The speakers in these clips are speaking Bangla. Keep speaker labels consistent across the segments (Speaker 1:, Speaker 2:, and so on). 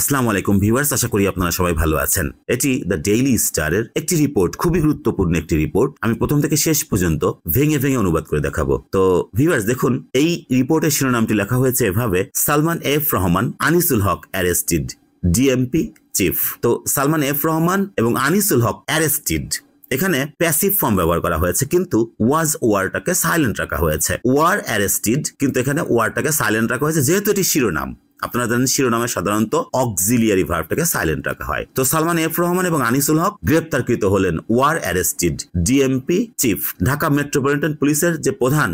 Speaker 1: আসসালামু আলাইকুম ভিউয়ার্স, আশা করি আপনারা সবাই ভালো আছেন। এটি দ্য ডেইলি স্টারের একটি রিপোর্ট, খুবই গুরুত্বপূর্ণ একটি রিপোর্ট। আমি প্রথম থেকে শেষ পর্যন্ত ভেঙে ভেঙে অনুবাদ করে দেখাবো। তো ভিউয়ার্স দেখুন, এই রিপোর্টের শিরোনামটি লেখা হয়েছে এভাবে: সালমান এফ রহমান, আনিসুল হক অ্যারেস্টেড, ডিএমপি চিফ। তো সালমান এফ রহমান এবং আনিসুল হক অ্যারেস্টেড, এখানে প্যাসিভ ফর্ম ব্যবহার করা হয়েছে, কিন্তু ওয়াজ ওয়ারটাকে সাইলেন্ট রাখা হয়েছে। ওয়ার অ্যারেস্টেড, কিন্তু এখানে ওয়ারটাকে সাইলেন্ট রাখা হয়েছে যেহেতু এটি শিরোনাম। আপনারা জানেন শিরোনামে সাধারণত অক্সিলিয়ারি ভার্বটাকে সাইলেন্ট রাখা হয়। তো সালমান এফ রহমান এবং আনিসুল হক গ্রেপ্তারকৃত হলেন। Were arrested, DMP chief. Dhaka metropolitan পুলিশের যে প্রধান,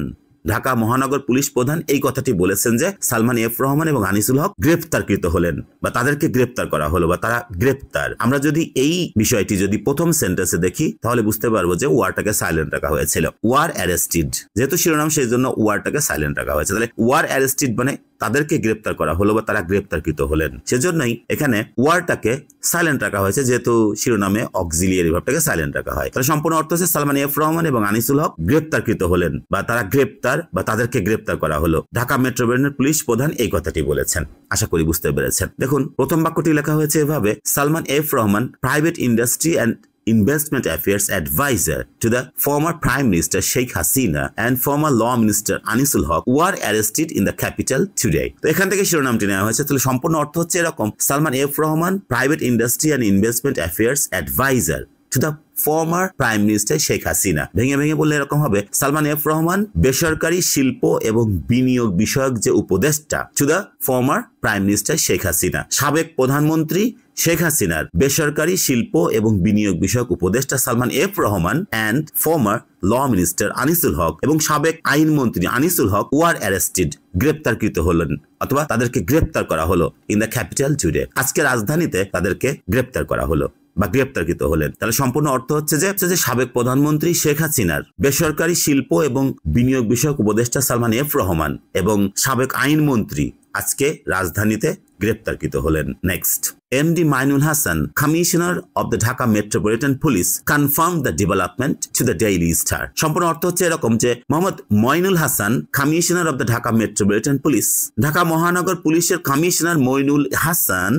Speaker 1: ঢাকা মহানগর পুলিশ প্রধান, এই কথাটি বলেছেন যে সালমান এফ রহমান এবং আনিসুল হক গ্রেপ্তারকৃত হলেন, বা তাদেরকে গ্রেপ্তার করা হলো, বা তারা গ্রেপ্তার। আমরা যদি এই বিষয়টি যদি প্রথম সেন্টেন্সে দেখি তাহলে বুঝতে পারবো যে ওয়ারটাকে সাইলেন্ট রাখা হয়েছিল। ওয়ার অ্যারেস্টেড, যেহেতু শিরোনাম সেই জন্য ওয়ারটাকে সাইলেন্ট রাখা হয়েছে। তাহলে ওয়ার অ্যারেস্টেড মানে তাদেরকে গ্রেপ্তার করা হলো বা তারা গ্রেপ্তারকৃত হলেন, সেজন্যই এখানে ওয়ারটাকে সাইলেন্ট রাখা হয়েছে, যেহেতু শিরোনামে অক্সিলিয়ারি ভার্বটাকে সাইলেন্ট রাখা হয়। তাহলে সম্পূর্ণ অর্থ হচ্ছে সালমান এফ রহমান এবং আনিসুল হক গ্রেপ্তারকৃত হলেন, বা তারা গ্রেপ্তার বা তাদেরকে গ্রেপ্তার করা হলো। ঢাকা মেট্রোপলিটন পুলিশ প্রধান এই কথাটি বলেছেন। আশা করি বুঝতে পেরেছেন। দেখুন, প্রথম বাক্যটি লেখা হয়েছে এভাবে: Salman F Rahman, private industry and Investment Affairs Advisor to the former Prime Minister Sheikh Hasina and former Law Minister Anisul Haq were arrested in the capital today. তো এখান থেকে শিরোনামটি নেওয়া হয়েছে। তাহলে সম্পূর্ণ অর্থ হচ্ছে এরকম: Salman F Rahman, private industry and investment affairs adviser to the former prime minister Sheikh Hasina. ভেঙে ভেঙে বললে এরকম হবে: সালমান এফ রহমান বেসরকারি শিল্প এবং বিনিয়োগ বিষয়ক যে উপদেষ্টা, two the former prime minister Sheikh Hasina, সাবেক প্রধানমন্ত্রী শেখ হাসিনার বেসরকারি শিল্প এবং বিনিয়োগ বিষয়ক উপদেষ্টা Salman F Rahman and former law minister Anisul Haq এবং সাবেক আইনমন্ত্রী আনিসুল হক ওয়ার অ্যারেস্টেড, গ্রেপ্তারকৃত হলেন, অথবা তাদেরকে গ্রেপ্তার করা হলো, ইন দ্য ক্যাপিটাল টুডে, আজকে রাজধানীতে তাদেরকে গ্রেপ্তার করা হলো বা গ্রেপ্তারকৃত হলেন। তাহলে সম্পূর্ণ অর্থ হচ্ছে যে সাবেক প্রধানমন্ত্রী শেখ হাসিনার বেসরকারি শিল্প এবং বিনিয়োগ বিষয়ক উপদেষ্টা সালমান এফ রহমান এবং সাবেক আইনমন্ত্রী আজকে রাজধানীতে গ্রেপ্তারকৃত হলেন। Next, MD Mainul Hassan, Commissioner of the Dhaka Metropolitan Police, confirmed the development to the Daily Star. সম্পূর্ণ অর্থ হচ্ছে এরকম যে Mohammad Mainul Hasan, commissioner of the Dhaka metropolitan police, Dhaka মহানগর পুলিশের কমিশনার মইনুল হাসান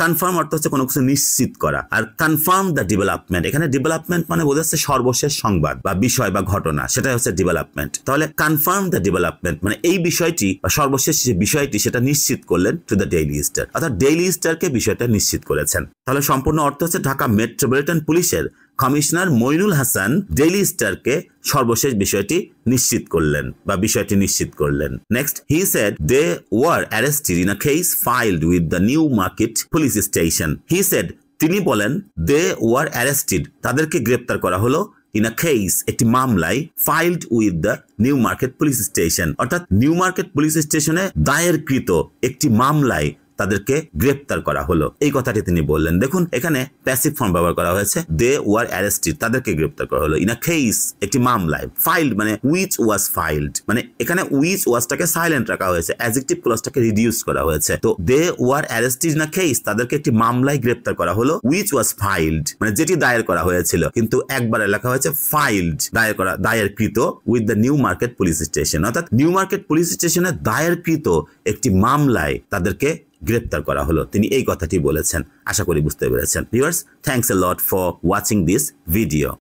Speaker 1: কনফার্ম অর্থ হচ্ছে কোনো কিছু নিশ্চিত করা, আর কনফার্ম দ্য ডেভেলপমেন্ট, এখানে ডেভেলপমেন্ট মানে বোঝাচ্ছে সর্বশেষ সংবাদ বা বিষয় বা ঘটনা, সেটাই হচ্ছে ডেভেলপমেন্ট। তাহলে কনফার্ম দ্য ডেভেলপমেন্ট মানে এই বিষয়টি বা সর্বশেষ যে বিষয়টি সেটা নিশ্চিত করলেন টু দ্য ডেইলি স্টার, অর্থাৎ ডেইলি স্টারকে বিষয়টা নিশ্চিত করেছেন। তাহলে সম্পূর্ণ অর্থ হচ্ছে ঢাকা মেট্রোপলিটন পুলিশের কমিশনার মইনুল হাসান ডেইলি স্টারকে সর্বশেষ বিষয়টি নিশ্চিত করলেন বা বিষয়টি নিশ্চিত করলেন। Next, he said they were arrested in a case filed with the New Market police station. He said, তিনি বলেন, দে ওয়ার অ্যারেস্টেড, তাদেরকে গ্রেপ্তার করা হলো, ইন আ কেস, একটি মামলায়, ফাইলড with the New Market police station, অর্থাৎ নিউ মার্কেট পুলিশ স্টেশনে দায়েরকৃত একটি মামলায় তাদেরকে গ্রেপ্তার করা হলো, এই কথাটি তিনি বললেন। দেখুন, এখানে প্যাসিভ ফর্ম ব্যবহার করা হয়েছে, দে ওয়ার অ্যারেস্টেড, তাদেরকে গ্রেপ্তার করা হলো, ইন আ কেস, একটি মামলায়, ফাইল্ড মানে উইচ ওয়াজ ফাইল্ড, মানে এখানে উইচ ওয়াজটাকে সাইলেন্ট রাখা হয়েছে, অ্যাডজেক্টিভ ক্লজটাকে রিডিউস করা হয়েছে। তো they were arrested in a case, তাদেরকে একটি মামলায় গ্রেপ্তার করা হলো, উইচ ওয়াজ ফাইল্ড মানে যেটি দায়ের করা হয়েছিল, কিন্তু একবারে লেখা হয়েছে ফাইল্ড, দায়েরকৃত, with the New Market police station, অর্থাৎ নিউ মার্কেট পুলিশ স্টেশনে দায়েরকৃত একটি মামলায় তাদেরকে গ্রেপ্তার করা হলো, তিনি এই কথাটি বলেছেন। আশা করি বুঝতে পেরেছেন। Viewers, thanks a lot for watching this video.